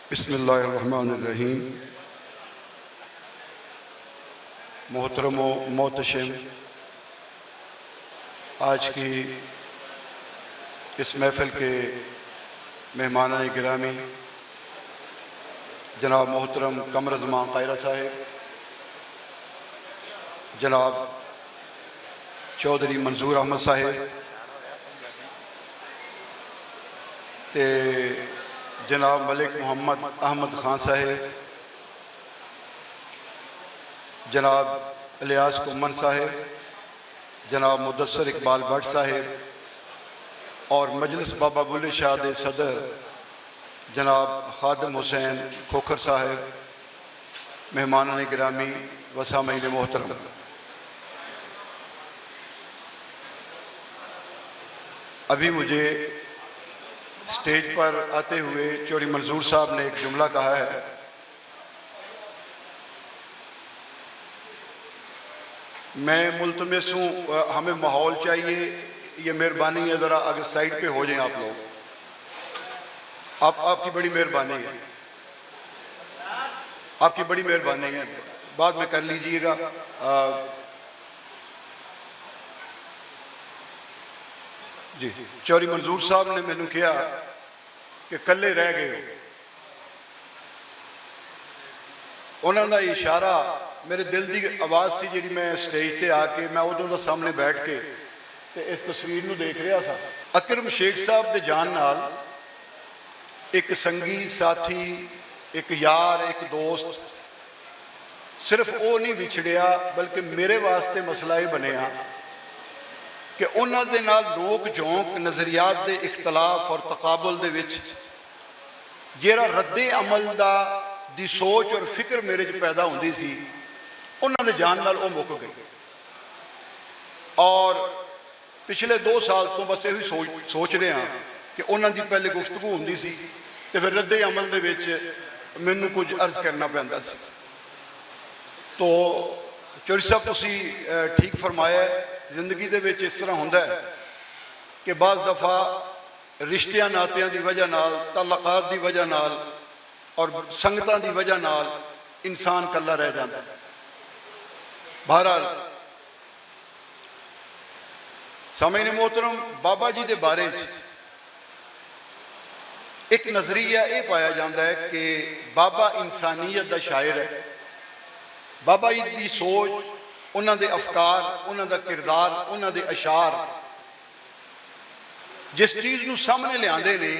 बिस्मिल्लाहिर्रहमानिर्रहीम। मोहतरम व मोहतशम, आज की इस महफ़िल के मेहमान गिरामी जनाब मोहतरम कमर-ए-ज़मान कायरा साहिब, जनाब चौधरी मंजूर अहमद साहिब ते जनाब मलिक मुहम्मद अहमद खान साहिब, जनाब इलियास कुम्मन साहिब, जनाब मुदस्सर इकबाल भट्ट साहिब और मजलिस बाबा बुल्ले शाह के सदर जनाब खादिम हुसैन खोखर साहिब, मेहमान गिरामी व सामीन मोहतरम, अभी मुझे स्टेज पर आते हुए चौधरी मंजूर साहब ने एक जुमला कहा है, मैं मुल्तमिस हूँ, हमें माहौल चाहिए, ये मेहरबानी है, ज़रा अगर साइड पे हो जाएं आप लोग, आपकी बड़ी मेहरबानी है, आपकी बड़ी मेहरबानी है, बाद में कर लीजिएगा। जी, चौधरी मंजूर साहब ने मैनू कहा कि कल्ले रह गए, उन्होंने इशारा मेरे दिल की आवाज़ सी जी, मैं स्टेज पर आके मैं उदों का सामने बैठ के ते इस तस्वीर नू देख रहा था। अकरम शेख साहब के जान नाल एक संगी साथी, एक यार, एक दोस्त सिर्फ वो नहीं विछड़िया, बल्कि मेरे वास्ते मसला यह बनया कि उन्होंने नाल नोक झोंक नज़रियात के इख्तलाफ और तकाबुल दे विच जेरा रद्दे अमल दी सोच और फिक्र मेरे च पैदा होंदी सी, उन्होंने जान नाल वो मुक गई। और पिछले 2 साल तो बस यही सोच रहे हैं कि उन्होंने पहले गुफ्तगू होंदी सी ते फिर रद्दे अमल दे विच मैनू कुछ अर्ज करना पैंदा सी। तो चौधरी साहब तुसी ठीक फरमाया, जिंदगी दे विच इस तरह होंदा है कि बाज़ दफ़ा रिश्तियां नातियां की वजह नाल, तल्लकात की वजह नाल और संगतां की वजह नाल इंसान कल्ला रह जाता है। बहरहाल सामीन मोहतरम, बाबा जी के बारे एक नज़रिया ये पाया जाता है कि बाबा इंसानियत का शायर है। बाबा जी की सोच, उन्होंने अफकार, उन्होंने किरदार, उन्होंने अशार जिस चीज़ को सामने लियाते ने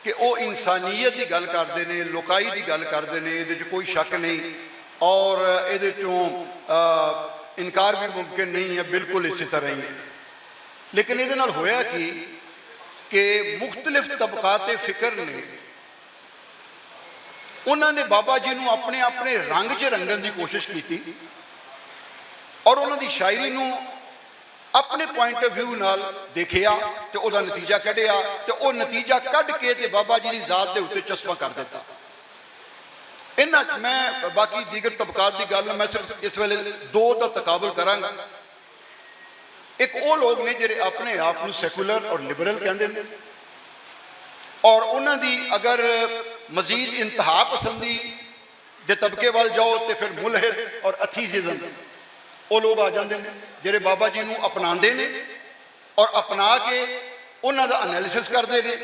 कि वो इंसानियत की गल करते हैं, लुकाई की गल करते हैं, ये कोई शक नहीं और ये इनकार भी मुमकिन नहीं है, बिल्कुल इसी तरह ही है। लेकिन ये होया कि मुख्तलिफ तबकात फिक्र ने उन्होंने बाबा जी को अपने अपने रंग च रंगन की कोशिश की और उन्होंने शायरी को अपने पॉइंट ऑफ व्यू नाल देखिया तो वह नतीजा कढ़िया तो वह नतीजा कढ़ के ते बाबा जी की जात के उत्ते चस्पा कर दिता। इन्ना मैं बाकी दीगर तबकात की गल मैं सिर्फ इस वेले 2 का तकाबुल करांगा। एक वो लोग ने जिहड़े अपने आप को सैकुलर और लिबरल कहते हैं और उन्होंने अगर मजीद इंतहा पसंदी के तबके वाल जाओ तो फिर मुलहिद और अथीज़िज़म वो लोग आ जाते हैं जिहड़े बाबा जी को अपनाते हैं और अपना के उन्होंने एनालिसिस करते हैं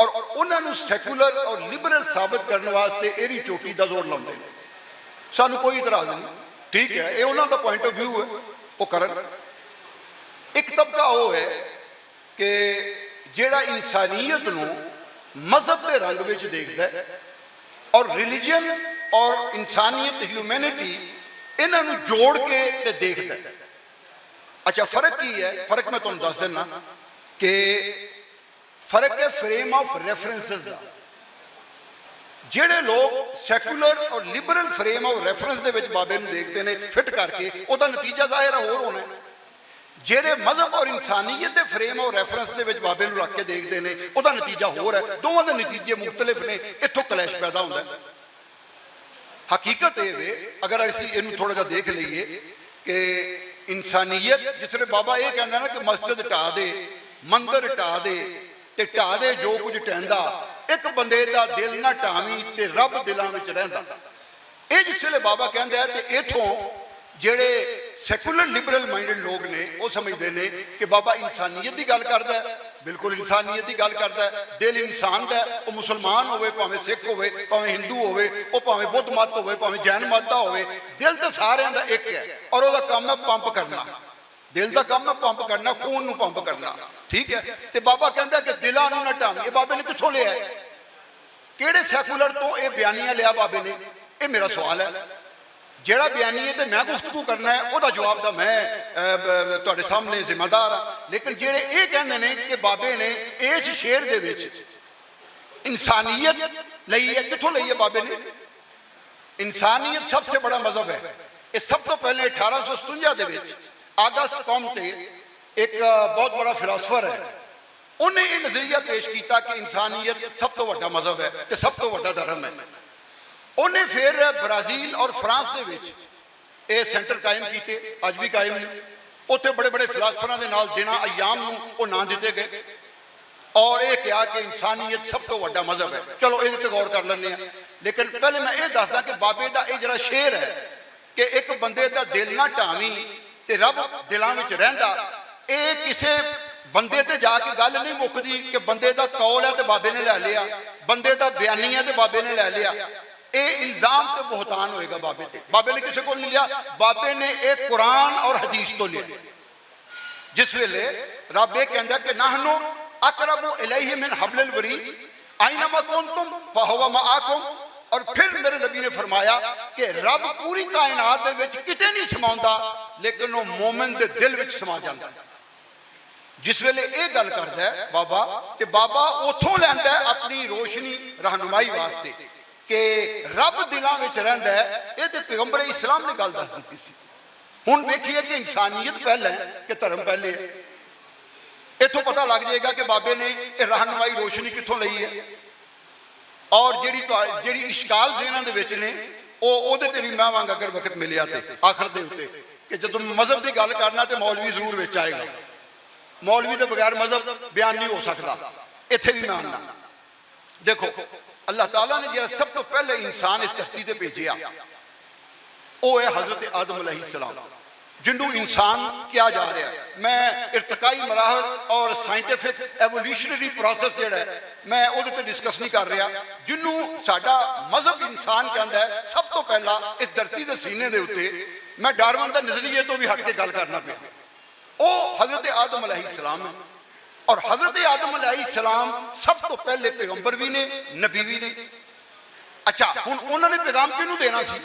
और उन्होंने सैकुलर और लिबरल साबित करने वास्ते एरी चोटी का जोर लाते हैं। सानू कोई इतराज़ नहीं, ठीक है, ये उन्होंने पॉइंट ऑफ व्यू है, वो करन। एक तबका वो है कि जिहड़ा इंसानियत को मजहब के रंग में देखता है और रिलीजन और इंसानियत, ह्यूमैनिटी इन्हों जोड़ के ते देखता है। अच्छा, फर्क की है? फर्क मैं तुहानू दस देना कि फर्क है फ्रेम ऑफ रेफरेंसेस का। जिहड़े लोग सैकुलर और लिबरल फ्रेम ऑफ रेफरेंस दे विच बाबे नूं देखते हैं फिट करके, उहदा नतीजा जाहिर होर होना है। जिहड़े मजहब और इंसानियत के फ्रेम और रेफरेंस के विच बाबे नूं रख के देखते हैं उहदा नतीजा होर है। दोवां दे नतीजे मुख्तलिफ ने, इत्थों क्लैश पैदा होंदा है। हकीकत ये वे, अगर असीं इहनूं थोड़ा जिहा देख लईए कि इंसानियत जिसने बाबा ये कहता ना कि मस्जिद ढा दे, मंदिर ढा दे, ते ढा दे जो कुछ ढहंदा, ਇੱਕ ਬੰਦੇ ਦਾ ਦਿਲ ਨਾ ਢਾਵੀਂ ਤੇ ਰੱਬ ਦਿਲਾਂ ਵਿੱਚ ਰਹਿੰਦਾ। ਇਹ ਜਿਸ ਵੇਲੇ ਬਾਬਾ ਕਹਿੰਦਾ ਹੈ ਤੇ ਇਥੋਂ ਜਿਹੜੇ ਸੈਕੂਲਰ ਲਿਬਰਲ ਮਾਈਂਡਡ ਲੋਕ ਨੇ ਉਹ ਸਮਝਦੇ ਨੇ ਕਿ ਬਾਬਾ ਇਨਸਾਨੀਅਤ ਦੀ ਗੱਲ ਕਰਦਾ ਹੈ। ਬਿਲਕੁਲ ਇਨਸਾਨੀਅਤ ਦੀ ਗੱਲ ਕਰਦਾ ਹੈ। ਦਿਲ ਇਨਸਾਨ ਦਾ, ਉਹ ਮੁਸਲਮਾਨ ਹੋਵੇ, ਭਾਵੇਂ ਸਿੱਖ ਹੋਵੇ, ਭਾਵੇਂ ਹਿੰਦੂ ਹੋਵੇ, ਉਹ ਭਾਵੇਂ ਬੁੱਧ ਮਤ ਹੋਵੇ, ਭਾਵੇਂ ਜੈਨ ਮਤ ਦਾ ਹੋਵੇ, ਦਿਲ ਤਾਂ ਸਾਰਿਆਂ ਦਾ ਇੱਕ ਹੈ ਔਰ ਉਹਦਾ ਕੰਮ ਹੈ ਪੰਪ ਕਰਨਾ। ਦਿਲ ਦਾ ਕੰਮ ਹੈ ਪੰਪ ਕਰਨਾ, ਖੂਨ ਨੂੰ ਪੰਪ ਕਰਨਾ, ਠੀਕ ਹੈ। ਤੇ ਬਾਬਾ ਕਹਿੰਦਾ ਕਿ ਦਿਲਾਂ ਨੂੰ ਨਾ ਢਾਵੀਂ। ਇਹ ਬਾਬੇ ਨੇ ਕਿੱਥੋਂ ਲਿਆ? ਕਿਹੜੇ ਸੈਕੂਲਰ ਤੋਂ ਇਹ ਬਿਆਨੀਆਂ ਲਿਆ ਬਾਬੇ ਨੇ? ਇਹ ਮੇਰਾ ਸਵਾਲ ਹੈ। ਜਿਹੜਾ ਬਿਆਨੀ ਹੈ ਤੇ ਮੈਂ ਗੁਫ਼ਤਗੂ ਕਰਨਾ ਹੈ, ਉਹਦਾ ਜਵਾਬ ਤਾਂ ਮੈਂ ਤੁਹਾਡੇ ਸਾਹਮਣੇ ਜ਼ਿੰਮੇਦਾਰ ਹਾਂ। ਲੇਕਿਨ ਜਿਹੜੇ ਇਹ ਕਹਿੰਦੇ ਨੇ ਕਿ ਬਾਬੇ ਨੇ ਇਸ ਸ਼ੇਰ ਦੇ ਵਿੱਚ ਇਨਸਾਨੀਅਤ ਲਈ ਹੈ, ਕਿੱਥੋਂ ਲਈ ਹੈ ਬਾਬੇ ਨੇ? ਇਨਸਾਨੀਅਤ ਸਭ ਤੋਂ ਬੜਾ ਮਜ਼ਹਬ ਹੈ। ਇਹ ਸਭ ਤੋਂ ਪਹਿਲੇ 1857 ਦੇ ਵਿੱਚ ਆਗਸਟ ਕੌਮਟੇ ਇੱਕ ਬਹੁਤ ਬੜਾ ਫਿਲਾਸਫਰ ਹੈ, ਉਹਨੇ ਇਹ ਨਜ਼ਰੀਆ ਪੇਸ਼ ਕੀਤਾ ਕਿ ਇਨਸਾਨੀਅਤ ਸਭ ਤੋਂ ਵੱਡਾ ਮਜ਼ਹਬ ਹੈ ਤੇ ਸਭ ਤੋਂ ਵੱਡਾ ਧਰਮ ਹੈ। ਉਹਨੇ ਫਿਰ ਬ੍ਰਾਜ਼ੀਲ ਔਰ ਫਰਾਂਸ ਦੇ ਵਿੱਚ ਇਹ ਸੈਂਟਰ ਕਾਇਮ ਕੀਤੇ, ਅੱਜ ਵੀ ਕਾਇਮ ਨੇ। ਉੱਥੇ ਬੜੇ ਬੜੇ ਫਿਲਾਸਫਰਾਂ ਦੇ ਨਾਲ ਦਿਨਾਂ ਅਯਾਮ ਨੂੰ ਉਹ ਨਾਂ ਦਿੱਤੇ ਗਏ ਔਰ ਇਹ ਕਿਹਾ ਕਿ ਇਨਸਾਨੀਅਤ ਸਭ ਤੋਂ ਵੱਡਾ ਮਜ਼ਹਬ ਹੈ। ਚਲੋ ਇਹਦੇ ਤੇ ਗੌਰ ਕਰ ਲੈਂਦੇ ਹਾਂ। ਲੇਕਿਨ ਪਹਿਲੇ ਮੈਂ ਇਹ ਦੱਸਦਾ ਕਿ ਬਾਬੇ ਦਾ ਇਹ ਜਿਹੜਾ ਸ਼ੇਰ ਹੈ ਕਿ ਇੱਕ ਬੰਦੇ ਦਾ ਦਿਲ ਨਾ ਢਾਵੀਂ ਤੇ ਰੱਬ ਦਿਲਾਂ ਵਿੱਚ ਰਹਿੰਦਾ, ਇਹ ਕਿਸੇ ਬੰਦੇ ਤੇ ਜਾ ਕੇ ਗੱਲ ਨਹੀਂ ਮੁੱਕਦੀ ਕਿ ਬੰਦੇ ਦਾ ਕੌਲ ਹੈ ਤੇ ਬਾਬੇ ਨੇ ਲੈ ਲਿਆ, ਬੰਦੇ ਦਾ ਬਿਆਨੀ ਹੈ ਤੇ ਬਾਬੇ ਨੇ ਲੈ ਲਿਆ। ਇਹ ਇਲਜ਼ਾਮ ਤੇ ਬਹੁਤਾਨ ਹੋਏਗਾ ਬਾਬੇ ਤੇ। ਬਾਬੇ ਨੇ ਕਿਸੇ ਕੋਲ ਨਹੀਂ ਲਿਆ, ਬਾਬੇ ਨੇ ਇਹ ਕੁਰਾਨ ਔਰ ਹਦੀਸ ਤੋਂ ਲਿਆ। ਜਿਸ ਵੇਲੇ ਰੱਬ ਇਹ ਕਹਿੰਦਾ ਕਿ ਨਹਨੂ ਅਕਰਬੂ ਇਲੈहि ਮਿਨ ਹਬਲਿਲ ਵਰੀਦ ਆਇਨਮਾ ਕੁੰਤੁਮ ਫਹੁਵ ਮਆकुम, ਔਰ ਫਿਰ ਮੇਰੇ ਨਬੀ ਨੇ ਫਰਮਾਇਆ ਕਿ ਰੱਬ ਪੂਰੀ ਕਾਇਨਾਤ ਦੇ ਵਿੱਚ ਕਿਤੇ ਨਹੀਂ ਸਮਾਉਂਦਾ, ਲੇਕਿਨ ਉਹ ਮੂਮਨ ਦੇ ਦਿਲ ਵਿੱਚ ਸਮਾ ਜਾਂਦਾ। ਜਿਸ ਵੇਲੇ ਇਹ ਗੱਲ ਕਰਦਾ ਹੈ ਬਾਬਾ, ਤੇ ਬਾਬਾ ਉੱਥੋਂ ਲੈਂਦਾ ਆਪਣੀ ਰੋਸ਼ਨੀ ਰਹਿਨੁਮਾਈ ਵਾਸਤੇ ਕਿ ਰੱਬ ਦਿਲਾਂ ਵਿੱਚ ਰਹਿੰਦਾ ਹੈ। ਇਹ ਤੇ ਪੈਗੰਬਰ ਇਸਲਾਮ ਨੇ ਗੱਲ ਦੱਸ ਦਿੱਤੀ ਸੀ। ਹੁਣ ਵੇਖੀਏ ਕਿ ਇਨਸਾਨੀਅਤ ਪਹਿਲਾਂ ਹੈ ਕਿ ਧਰਮ ਪਹਿਲੇ ਹੈ। ਇੱਥੋਂ ਪਤਾ ਲੱਗ ਜਾਏਗਾ ਕਿ ਬਾਬੇ ਨੇ ਇਹ ਰਹਿਨੁਮਾਈ ਰੋਸ਼ਨੀ ਕਿੱਥੋਂ ਲਈ ਹੈ ਔਰ ਜਿਹੜੀ ਇਸ਼ਕਾਲ ਜਿਹਨਾਂ ਦੇ ਵਿੱਚ ਨੇ ਉਹਦੇ ਤੇ ਵੀ ਮੈਂ ਆਵਾਂਗਾ ਅਗਰ ਵਕਤ ਮਿਲਿਆ ਤੇ ਆਖਰ ਦੇ ਉੱਤੇ ਕਿ ਜਦੋਂ ਮਜ਼ਹਬ ਦੀ ਗੱਲ ਕਰਨਾ ਤੇ ਮੌਲਵੀ ਜ਼ਰੂਰ ਵਿੱਚ ਆਏਗਾ। ਮੌਲਵੀ ਦੇ ਬਗੈਰ ਮਜ਼ਹਬ ਬਿਆਨ ਨਹੀਂ ਹੋ ਸਕਦਾ। ਇੱਥੇ ਵੀ ਮੈਂ ਆਉਣਾ। ਦੇਖੋ ਅੱਲਾਹ ਤਾਲਾ ਨੇ ਜਿਹੜਾ ਸਭ ਤੋਂ ਪਹਿਲੇ ਇਨਸਾਨ ਇਸ ਧਰਤੀ ਤੇ ਭੇਜਿਆ ਉਹ ਹੈ ਹਜ਼ਰਤ ਆਦਮ अलैहिस्सलाम, ਜਿਹਨੂੰ ਇਨਸਾਨ ਕਿਹਾ ਜਾ ਰਿਹਾ। ਮੈਂ ਇਰਤਕਾਈ ਮਰਾਹਲ ਔਰ ਸਾਇੰਟੀਫਿਕ ਐਵੋਲੂਸ਼ਨਰੀ ਪ੍ਰੋਸੈਸ ਜਿਹੜਾ ਹੈ ਮੈਂ ਉਹਦੇ ਤੇ ਡਿਸਕਸ ਨਹੀਂ ਕਰ ਰਿਹਾ। ਜਿਹਨੂੰ ਸਾਡਾ ਮਜ਼ਹਬ ਇਨਸਾਨ ਕਹਿੰਦਾ ਹੈ ਸਭ ਤੋਂ ਪਹਿਲਾਂ ਇਸ ਧਰਤੀ ਦੇ ਸੀਨੇ ਦੇ ਉੱਤੇ, ਮੈਂ ਡਾਰਵਨ ਦਾ ਨਜ਼ਰੀਏ ਤੋਂ ਵੀ ਹਟ ਕੇ ਗੱਲ ਕਰਨਾ ਪਿਆ, ਉਹ ਹਜ਼ਰਤ ਆਦਮ अलैहिस्सलाम ਹੈ। ਔਰ हजरत आदम अलैहिस्सलाम सब तो पहले पैगंबर भी ने, नबी भी ने। अच्छा हुण उन्होंने पैगाम किनू देना सी?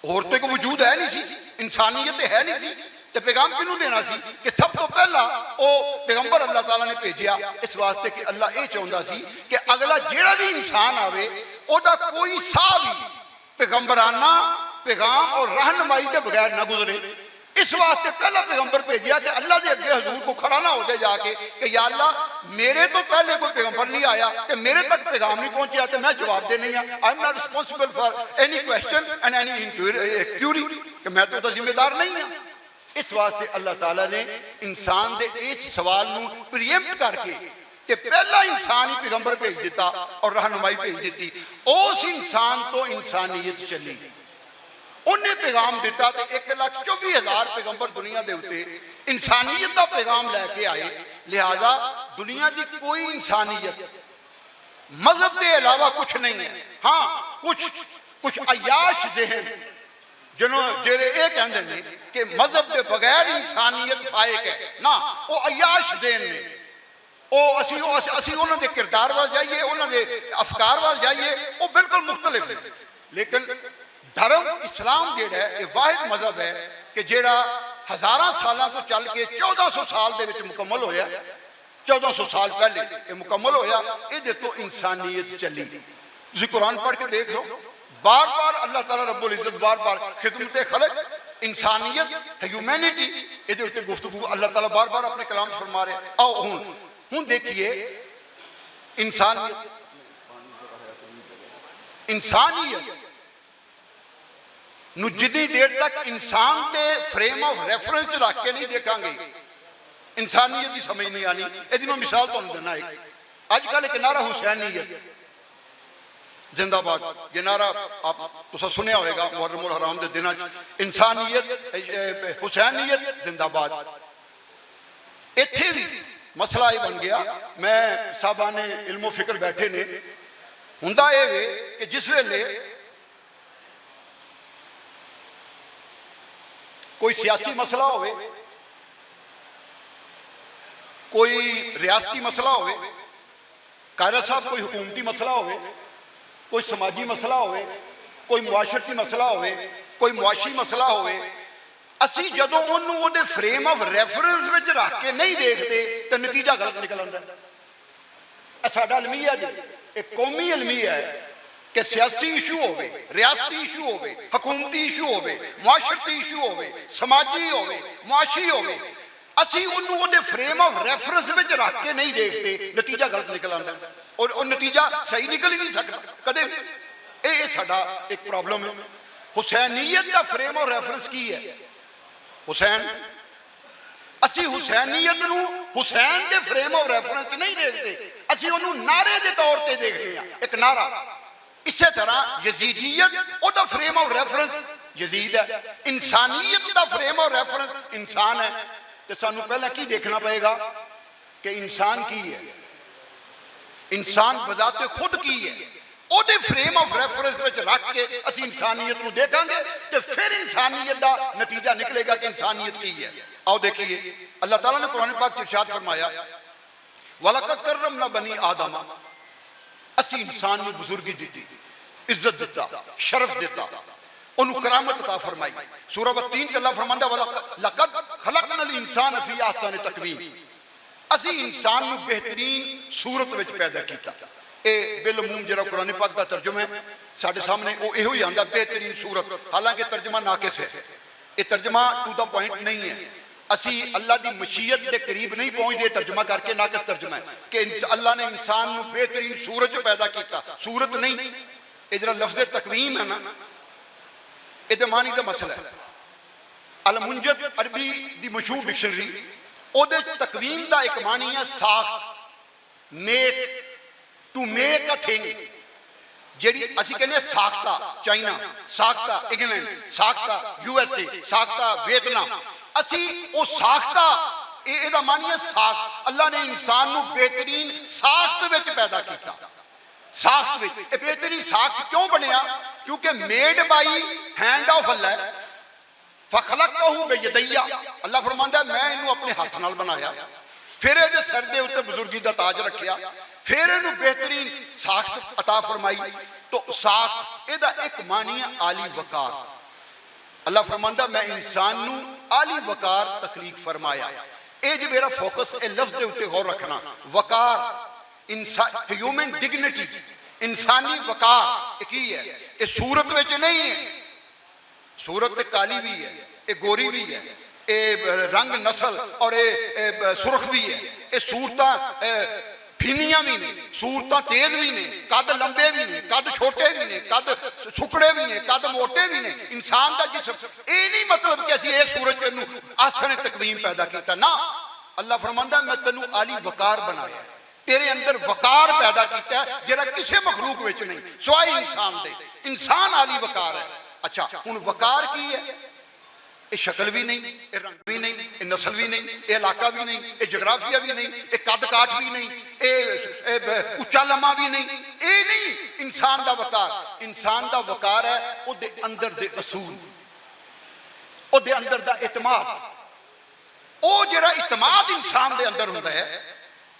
होर तो कोई वजूद है नहीं सी, इंसानियत है नहीं सी, तो पैगाम किनू देना सी? कि सब तो पहला वो पैगंबर अल्लाह ताला ने भेजिया इस वास्ते कि अल्लाह ये चाहता सी कि अगला जिहड़ा भी इंसान आवे ओदा कोई साह भी पैगंबराना पैगाम और रहनुमाई के बगैर ना गुजरे। इस वास्ते पहला पैगंबर भेजिया कि अल्लाह के अगे हजूर को खड़ा ना हो जाए जाके कि या अल्लाह मेरे तो पहले कोई पैगंबर नहीं आया कि मेरे तक पैगाम नहीं पहुंचा तो मैं जवाब दे नहीं I am not responsible for any question and any Curie, कि मैं तो जिम्मेदार नहीं हाँ। इस वास्ते अल्लाह ताला ने इंसान के इस सवाल नूं प्रीएम्प्ट करके कि पहला इंसान ही पैगंबर भेज दिता और रहनुमाई भेज दी। उस इंसान तो इंसानियत चली, उन्हें पैगाम दिता तो 1,24,000 पैगंबर दुनिया के उत्ते इंसानियत का पैगाम लैके आए। लिहाजा दुनिया की कोई इंसानियत मजहब के अलावा कुछ नहीं है। हाँ कुछ अयाश जहन जिन्हों जेरे ये कहते हैं कि मजहब के बगैर इंसानियत फायक है ना, वो अयाश जहन ने। असी उन्होंने किरदार वाल जाइए, उन्होंने अफकार वाल जाइए, वो बिल्कुल मुख्तलिफ है। लेकिन धर्म इस्लाम जेड़ा है वाहिद मजहब है कि जेड़ा हज़ारां सालों तो चल के 1400 साल दे विच मुकम्मल होया। 1400 साल पहले ये मुकम्मल होया, ये तो इंसानियत चली। तुसीं कुरान पढ़ के देख लो, बार बार अल्लाह ताला रब्बुल इज्जत बार बार खिदमत खलक इंसानियत ह्यूमैनिटी ये उत्ते गुफ्तगू अल्लाह ताला बार बार अपने कलाम फरमा रहे। आओ हुण देखिए इंसानियत जितनी देर तक इंसान के फ्रेम ऑफ रेफरेंस रख के नहीं देखांगे इंसानियत की समझ नहीं आनी। यदि मैं मिसाल तुहानूं देना, अजकल एक नारा हुसैनीयत जिंदाबाद, ये नारा आप तुसा सुनिया होगा मुहर्रमुल हराम के दिनों इंसानियत हुसैनीयत जिंदाबाद। इत्थे भी मसला ये बन गया, मैं साहबाने इल्मो फिक्र बैठे ने, हुंदा ये वे कि जिस वेले कोई सियासी मसला होवे, कोई रियासती मसला होवे, कायदा साहब कोई हुकूमती मसला होवे, कोई समाजी मसला होवे, कोई मुआशरती मसला होवे, कोई मुआशी मसला होवे, असी जदों उन्होंने उहदे फ्रेम ऑफ रैफरेंस विच रख के नहीं देखते तो नतीजा गलत निकल आंदा है। साडा अलमिया जी एक कौमी अलमिया है कि सियासी इशू होवे, रियासती इशू होवे, हुकूमती इशू होवे, मुआशरती इशू होवे, समाजी होवे, मुआशी होवे, असी उन्होंने उहदे फ्रेम ऑफ रैफरेंस विच रख के नहीं देखते, नतीजा गलत निकल आंदा है और नतीजा सही निकल ही नहीं सकता कदे। ये साडा एक प्रॉब्लम है। हुसैनीयत का फ्रेम ऑफ रैफरेंस की है? हुसैन। असी हुसैनीयत नूं हुसैन के फ्रेम ऑफ रैफरेंस नहीं देखते, असी उन्होंने नारे के तौर पर देखते हैं, एक नारा। इस तरह यजीदियत उहदा फ्रेम ऑफ रैफरेंस यजीद है, इंसानियत का फ्रेम ऑफ रैफरेंस इंसान है। तो सानू पहले की देखना पड़ेगा कि इंसान की है, इंसान बजाते खुद की है, ਉਹਦੇ फ्रेम ऑफ रेफरेंस ਵਿੱਚ रख के ਅਸੀਂ इंसानियत ਨੂੰ ਦੇਖਾਂਗੇ ਤੇ फिर इंसानियत का नतीजा निकलेगा कि इंसानियत की है। आओ देखिए, अल्लाह ताला ने कुरान पाक में इरशाद फरमाया, वलक़द कर्रमना बनी आदम, असी इंसान ਨੂੰ बुजुर्गी दी, इज्जत दिता, शरफ दिता, ਉਹਨੂੰ करामत अता फरमाई। सूरह 3 ਚ अल्लाह फरमांदा, लक़द खलक़नल इंसान फी अहसन तक़वीम, असी इंसान ਨੂੰ बेहतरीन सूरत ਵਿੱਚ पैदा किया। ये बिलमूम जो कुरान पाक का तर्जुमा है साढ़े सामने वो यो ही आता, बेहतरीन सूरत। हालांकि तर्जमा नाकिस है, ये तर्जमा टू द पॉइंट नहीं है। असी अल्लाह की मशीयत के करीब नहीं पहुँचते तर्जमा करके, नाकिस तर्जमा है कि अल्लाह ने इंसान को बेहतरीन सूरत पैदा किया, सूरत नहीं। ये जरा लफ्ज़ तकवीम है ना, ये मानी का मसला है। अल मुंजद अरबी की मशहूर डिक्शनरी, ਉਹਦੇ तकवीम का एक मानी है साख्त, make, to make a thing. जी असी कहने साख्ता चाइना, साख्ता इंग्लैंड, साख्ता USA, साख्ता वियतनाम, असी वो साख्ता ਇਹਦਾ मानी है साख्त। अल्लाह ने इंसान को बेहतरीन साख्त में पैदा किया। साख्त में बेहतरीन साख्त क्यों बनया? क्योंकि मेड बाई हैंड ऑफ अल्लाह, फखलक़तहू बियदैया, अल्लाह फरमांदा मैं इनू अपने हाथ नाल बनाया, फिर ये सिर के उत्ते बुजुर्गी का ताज रखिया, फिर इनू बेहतरीन साख्त अता फरमाई। तो साख्त ਇਹਦਾ एक मानी है आली वकार। अल्लाह फरमांदा मैं इंसान नू आली वकार तखलीक फरमाया। ये जो मेरा फोकस है लफ्ज़ के उत्ते गौर रखना, वकार, इंसान, ह्यूमन डिग्निटी, इंसानी वकार की है। ये सूरत में नहीं है, सूरत काली भी है, ये गोरी भी है, ये रंग नस्ल और ये सुरख भी है, ये सूरत फीनियां भी ने, सूरत तेज भी ने, कद लंबे भी ने, कद छोटे भी ने, कद सुकड़े भी ने, कद मोटे भी ने। इंसान का जिसम ये नहीं मतलब कि असी ये सूरज नूं आसन तकवीम पैदा किया ना। अल्लाह फरमांदा मैं तेनू आली वकार बनाया, तेरे अंदर वकार पैदा किया जिहड़ा किसी मखलूक विच नहीं सिवाय इंसान दे। इंसान आली वकार है। अच्छा हुण वकार की है? ये शक्ल भी नहीं, ये रंग भी नहीं, ये नस्ल भी नहीं, ये इलाका भी नहीं, ये जगराफिया भी नहीं, ये कद काठ भी नहीं, ये उच्चा लम्मा भी नहीं, ये नहीं इंसान का वकार। इंसान का वकार है उसदे अंदर दे असूल, उसदे अंदर दा इतमाद। वो जिहड़ा इतमाद इंसान दे अंदर हुंदा है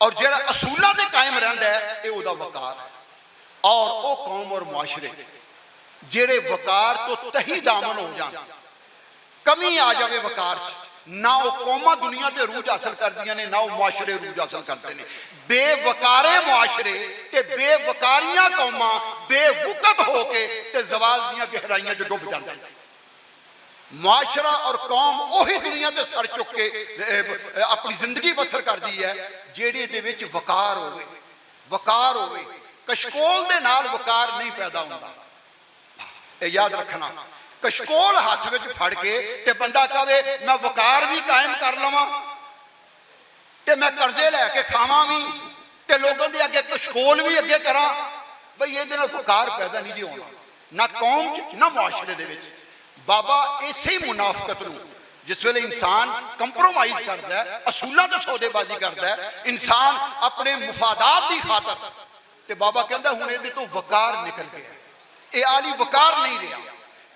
और जिहड़ा असूलां दे कायम रहिंदा है, ये उहदा वकार है। और वो कौम और मुआशरे जिहड़े वकार तो तही दामन हो जाण, कमी आ जाए वकार ना, वो कौमा दुनिया के रूज हासिल करदियां ने, ना वो मुआशरे रूज हासिल करते हैं। बेवकारे मुआशरे ते बेवकारियां कौमां बेवकत होके ते जवाल दियां गहराइयां च डुब जांदे ने। मुआशरा और कौम उही दुनिया ते सर चुक के अपनी जिंदगी बसर करती है जिहड़े दे विच वकार होवे। वकार होवे, कशकोल दे नाल वकार नहीं पैदा होंदा। याद रखना, कशकोल हाथ में फड़ के ते बंदा कहे मैं वकार भी कायम कर लवां ते मैं कर्जे लैके खावां भी ਤੇ ਲੋਕਾਂ ਦੇ ਅੱਗੇ ਕਸ਼ਕੋਲ ਵੀ ਅੱਗੇ ਕਰਾਂ ਬਈ ਇਹਦੇ ਨਾਲ ਵਕਾਰ ਪੈਦਾ ਨਹੀਂ ਜੀ ਹੋਣਾ, ਨਾ ਕੌਮ 'ਚ ਨਾ ਮੁਆਸ਼ਰੇ ਦੇ ਵਿੱਚ। ਬਾਬਾ ਇਸੇ ਹੀ ਮੁਨਾਫਕਤ ਨੂੰ, ਜਿਸ ਵੇਲੇ ਇਨਸਾਨ ਕੰਪਰੋਮਾਈਜ਼ ਕਰਦਾ ਹੈ, ਅਸੂਲਾਂ ਤੋਂ ਸੌਦੇਬਾਜ਼ੀ ਕਰਦਾ ਹੈ, ਇਨਸਾਨ ਆਪਣੇ ਮੁਫਾਦਾਤ ਦੀ ਖਾਤਰ, ਤੇ ਬਾਬਾ ਕਹਿੰਦਾ ਹੁਣ ਇਹਦੇ ਤੋਂ ਵਕਾਰ ਨਿਕਲ ਗਿਆ, ਇਹ ਆਲੀ ਵਕਾਰ ਨਹੀਂ ਰਿਹਾ।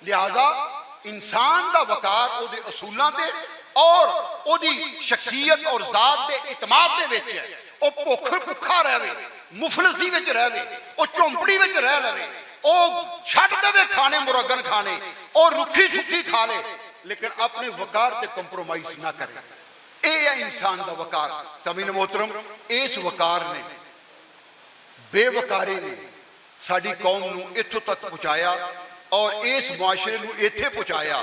ਲਿਹਾਜ਼ਾ ਇਨਸਾਨ ਦਾ ਵਕਾਰ ਉਹਦੇ ਅਸੂਲਾਂ ਤੇ ਔਰ ਉਹਦੀ ਸ਼ਖਸੀਅਤ ਔਰ ਜ਼ਾਤ ਦੇ ਇਤਮਾਦ ਦੇ ਵਿੱਚ ਹੈ। ਉਹ ਭੁੱਖਾ ਰਹੇ, ਮੁਫਲਸੀ ਵਿੱਚ ਰਹੇ, ਉਹ ਝੌਂਪੜੀ ਵਿੱਚ ਰਹਿ ਲਵੇ, ਉਹ ਛੱਡ ਦੇਵੇ ਖਾਣੇ ਮੁਰੱਗਨ ਖਾਣੇ, ਉਹ ਰੁੱਖੀ ਸੁੱਖੀ ਖਾ ਲੇ, ਲੇਕਿਨ ਆਪਣੇ ਵਕਾਰ ਤੇ ਕੰਪਰੋਮਾਈਜ਼ ਨਾ ਕਰੇ। ਇਹ ਹੈ ਇਨਸਾਨ ਦਾ ਵਕਾਰ। ਸਮੀਨ मोहतरम, ਇਸ ਵਕਾਰ ਨੇ, ਬੇਵਕਾਰੇ ਨੇ ਸਾਡੀ ਕੌਮ ਨੂੰ ਇੱਥੋਂ ਤੱਕ ਪਹੁੰਚਾਇਆ ਔਰ ਇਸ ਮੁਆਸ਼ਰੇ ਨੂੰ ਇੱਥੇ ਪਹੁੰਚਾਇਆ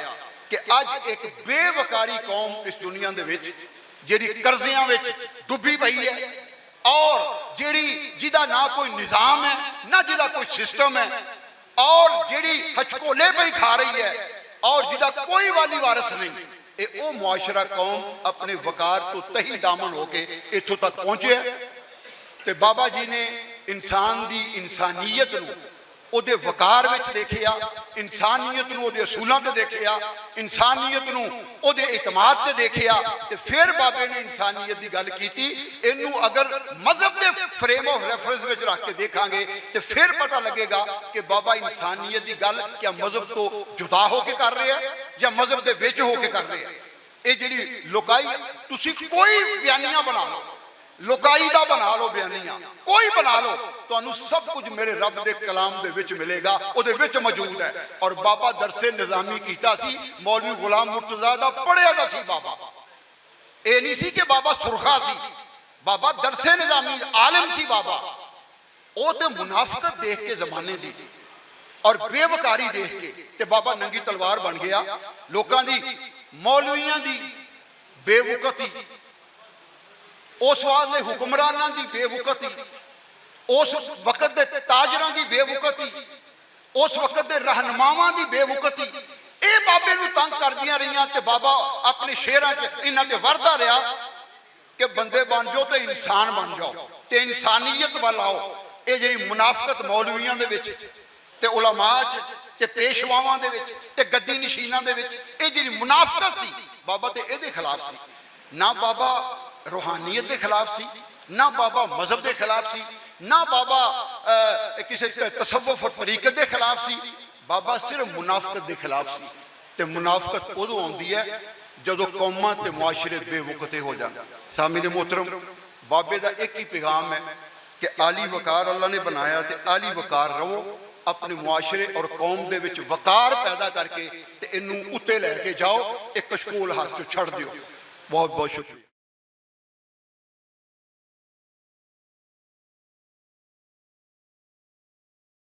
ਕਿ ਅੱਜ ਇੱਕ ਬੇਵਕਾਰੀ ਕੌਮ ਇਸ ਦੁਨੀਆ ਦੇ ਵਿੱਚ ਜਿਹੜੀ ਕਰਜ਼ਿਆਂ ਵਿੱਚ ਡੁੱਬੀ ਪਈ ਹੈ ਔਰ ਜਿਹਦਾ ਨਾ ਕੋਈ ਨਿਜ਼ਾਮ ਹੈ, ਨਾ ਜਿਹਦਾ ਕੋਈ ਸਿਸਟਮ ਹੈ, ਔਰ ਜਿਹੜੀ ਹਚਕੋਲੇ ਪਈ ਖਾ ਰਹੀ ਹੈ ਔਰ ਜਿਹਦਾ ਕੋਈ ਵਾਲੀ ਵਾਰਸ ਨਹੀਂ। ਇਹ ਉਹ ਮੁਆਸ਼ਰਾ ਕੌਮ ਆਪਣੇ ਵਕਾਰ ਤੋਂ ਤਹੀ ਦਾਮਨ ਹੋ ਕੇ ਇੱਥੋਂ ਤੱਕ ਪਹੁੰਚਿਆ। ਤੇ ਬਾਬਾ ਜੀ ਨੇ ਇਨਸਾਨ ਦੀ ਇਨਸਾਨੀਅਤ ਨੂੰ ਉਹਦੇ ਵਕਾਰ ਵਿੱਚ ਦੇਖਿਆ, ਇਨਸਾਨੀਅਤ ਨੂੰ ਉਹਦੇ ਅਸੂਲਾਂ ਤੇ ਦੇਖਿਆ, ਇਨਸਾਨੀਅਤ ਨੂੰ ਉਹਦੇ ਇਤਮਾਦ ਤੇ ਦੇਖਿਆ, ਤੇ ਫਿਰ ਬਾਬੇ ਨੇ ਇਨਸਾਨੀਅਤ ਦੀ ਗੱਲ ਕੀਤੀ। ਇਹਨੂੰ ਅਗਰ ਮਜ਼ਹਬ ਦੇ ਫਰੇਮ ਆਫ ਰੈਫਰੈਂਸ ਵਿੱਚ ਰੱਖ ਕੇ ਦੇਖਾਂਗੇ ਤੇ ਫਿਰ ਪਤਾ ਲੱਗੇਗਾ ਕਿ ਬਾਬਾ ਇਨਸਾਨੀਅਤ ਦੀ ਗੱਲ ਕਿਆ ਮਜ਼ਹਬ ਤੋਂ ਜੁਦਾ ਹੋ ਕੇ ਕਰ ਰਿਹਾ ਜਾਂ ਮਜ਼ਹਬ ਦੇ ਵਿੱਚ ਹੋ ਕੇ ਕਰ ਰਿਹਾ। ਇਹ ਜਿਹੜੀ ਲੋਕਾਈ, ਤੁਸੀਂ ਕੋਈ ਬਿਆਨੀਆਂ ਬਣਾ ਲਓ, ਲੋਕਾਈ ਦਾ ਬਣਾ ਲਓ ਬਿਆਨੀਆਂ, ਕੋਈ ਬਣਾ ਲਓ, ਤੁਹਾਨੂੰ ਸਭ ਕੁਝ ਮੇਰੇ ਰੱਬ ਦੇ ਕਲਾਮ ਦੇ ਵਿੱਚ ਮਿਲੇਗਾ, ਉਹਦੇ ਵਿੱਚ ਮੌਜੂਦ ਹੈ। ਔਰ ਬਾਬਾ ਦਰਸੇ ਨਿਜ਼ਾਮੀ ਕੀਤਾ ਸੀ, ਮੌਲਵੀ ਗੁਲਾਮ ਮੁਰਤਜ਼ਾ ਦਾ ਪੜ੍ਹਿਆ ਦਾ ਸੀ ਬਾਬਾ। ਇਹ ਨਹੀਂ ਸੀ ਕਿ ਬਾਬਾ ਸੁਰਖਾ ਸੀ, ਬਾਬਾ ਦਰਸੇ ਨਿਜ਼ਾਮੀ ਆਲਿਮ ਸੀ ਬਾਬਾ। ਉਹ ਤੇ ਮੁਨਾਫਕਤ ਦੇਖ ਕੇ ਜ਼ਮਾਨੇ ਦੀ ਔਰ ਬੇਵਕਾਰੀ ਦੇਖ ਕੇ ਤੇ ਬਾਬਾ ਨੰਗੀ ਤਲਵਾਰ ਬਣ ਗਿਆ। ਲੋਕਾਂ ਦੀ, ਮੌਲਵੀਆਂ ਦੀ ਬੇਵਕਤੀ, ਉਸ ਵਾਲੇ ਹੁਕਮਰਾਨਾਂ ਦੀ ਬੇਵਕਤੀ, ਉਸ ਵਕਤ ਦੇ ਤਾਜਰਾਂ ਦੀ ਬੇਵਕਤੀ, ਉਸ ਵਕਤ ਦੇ ਰਹਿਨਮਾਵਾਂ ਦੀ ਬੇਵਕਤੀ, ਇਹ ਬਾਬੇ ਨੂੰ ਤੰਗ ਕਰਦੀਆਂ ਰਹੀਆਂ। ਤੇ ਬਾਬਾ ਆਪਣੇ ਸ਼ੇਰਾਂ 'ਚ ਇਹਨਾਂ ਤੇ ਵਰਦਾ ਰਿਹਾ ਕਿ ਬੰਦੇ ਬਣ ਜਾਓ ਤੇ ਇਨਸਾਨ ਬਣ ਜਾਓ ਤੇ ਇਨਸਾਨੀਅਤ ਵੱਲ ਆਓ। ਇਹ ਜਿਹੜੀ ਮੁਨਾਫਕਤ ਮੌਲਵੀਆਂ ਦੇ ਵਿੱਚ ਤੇ ਉਲਮਾ 'ਚ ਤੇ ਪੇਸ਼ਵਾਵਾਂ ਦੇ ਵਿੱਚ ਤੇ ਗੱਦੀ ਨਸ਼ੀਨਾਂ ਦੇ ਵਿੱਚ, ਇਹ ਜਿਹੜੀ ਮੁਨਾਫਕਤ ਸੀ, ਬਾਬਾ ਤੇ ਇਹਦੇ ਖਿਲਾਫ ਸੀ। ਨਾ ਬਾਬਾ रूहानियत के खिलाफ सी, ना बाबा मजहब के खिलाफ सी, ना बाबा किसी तसव्वुफ और तरीकत के खिलाफ सी। बाबा सिर्फ मुनाफकत के खिलाफ सी। ते मुनाफकत उदों आउंदी है जदों कौमां ते मुआशरे बेवकते हो जाते। सामीन मोहतरम, बाबे का एक ही पैगाम है कि आली वकार अल्लाह ने बनाया, तो आली वकार रहो, अपने मुआशरे और कौम दे विच वकार पैदा करके ते इनू उत्ते लैके जाओ, एक कशकोल हाथ चों छड़ दिओ। बहुत बहुत शुक्रिया।